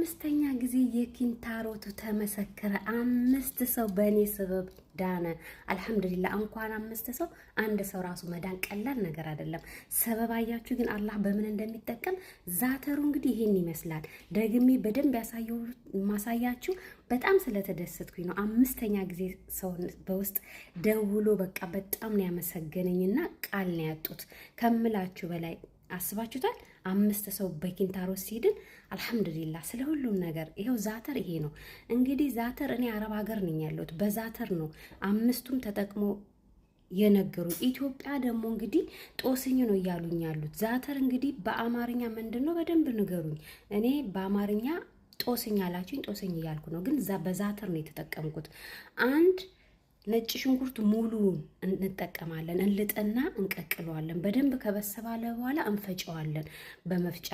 ለአምስተኛ ጊዜ የኪንታሮቱ ተመሰከረ። 5 ሰው በእኔ ሰበብ ዳነ። አልሐምዱሊላህ። እንኳን 5 ሰው 1 ሰው ራሱ መዳን ቀላል ነገር አይደለም። ሰበብ አያችሁ ግን አላህ በምን እንደሚጠቀም። ዛተሩ እንግዲህ ይሄን ይመስላል። ደግሜ በደንብ ማሳያችሁ በጣም ስለተደሰትኩኝ ነው። 5ኛ ጊዜ ሰው በውስጥ ደውሎ በቃ በጣም ነው ያመሰገነኝና ቃል ነው ያጡት ከምላችሁ በላይ አስባችሁታል። 5 ሰው በኪንታሮት ሲድን አልሐምዱሊላህ ስለ ሁሉም ነገር። ይሄው ዛተር ይሄ ነው እንግዲህ። ዛተር እኔ አረብ ሀገር ነኝ ያለሁት፣ በዛተር ነው 5ቱም ተጠቅሞ የነገሩ። ኢትዮጵያ ደግሞ እንግዲህ ጦስኝ ነው እያሉኝ ያሉት። ዛተር እንግዲህ በአማርኛ ምንድን ነው በደንብ ንገሩኝ። እኔ በአማርኛ ጦስኝ አላችሁኝ፣ ጦስኝ እያልኩ ነው፣ ግን በዛተር ነው የተጠቀምኩት። አንድ ነጭ ሽንኩርት ሙሉውን እንጠቀማለን። እንልጥና እንቀቅለዋለን። በደንብ ከበሰባለ በኋላ እንፈጨዋለን በመፍጫ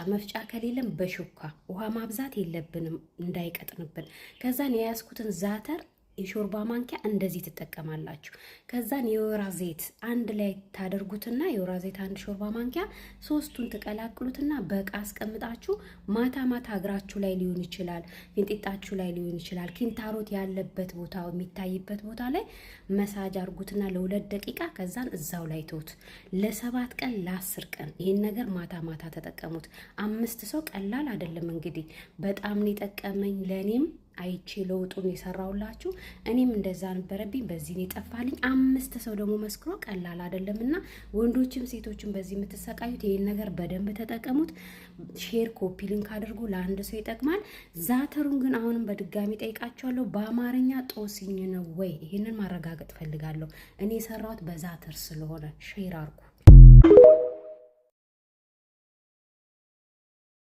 ከሌለም በሹካ። ውሃ ማብዛት የለብንም እንዳይቀጥንብን። ከዛን የያዝኩትን ዛተር የሾርባ ማንኪያ እንደዚህ ትጠቀማላችሁ። ከዛን የወይራ ዘይት አንድ ላይ ታደርጉትና የወይራ ዘይት 1 ሾርባ ማንኪያ 3ቱን ትቀላቅሉትና በቃ አስቀምጣችሁ ማታ እግራችሁ ላይ ሊሆን ይችላል፣ ፊንጢጣችሁ ላይ ሊሆን ይችላል፣ ኪንታሮት ያለበት ቦታ የሚታይበት ቦታ ላይ መሳጅ አርጉትና ለ2 ደቂቃ ከዛን እዛው ላይ ተውት። ለ7 ቀን ለ10 ቀን ይሄን ነገር ማታ ተጠቀሙት። 5 ሰው ቀላል አይደለም እንግዲህ። በጣም ነው የጠቀመኝ ለኔም አይቼ ለውጡን የሰራውላችሁ። እኔም እንደዛ ነበረብኝ፣ በዚህ ነው የጠፋልኝ። 5 ሰው ደግሞ መስክሮ ቀላል አይደለምና ወንዶችም ሴቶችም በዚህ የምትሰቃዩት ይሄን ነገር በደንብ ተጠቀሙት። ሼር ኮፒ ሊንክ አድርጉ፣ ለ1 ሰው ይጠቅማል። ዛተሩን ግን አሁንም በድጋሚ ጠይቃችኋለሁ፣ በአማርኛ ጦስኝ ነው ወይ? ይሄንን ማረጋገጥ ፈልጋለሁ። እኔ የሰራሁት በዛተር ስለሆነ ሼር አድርጉ።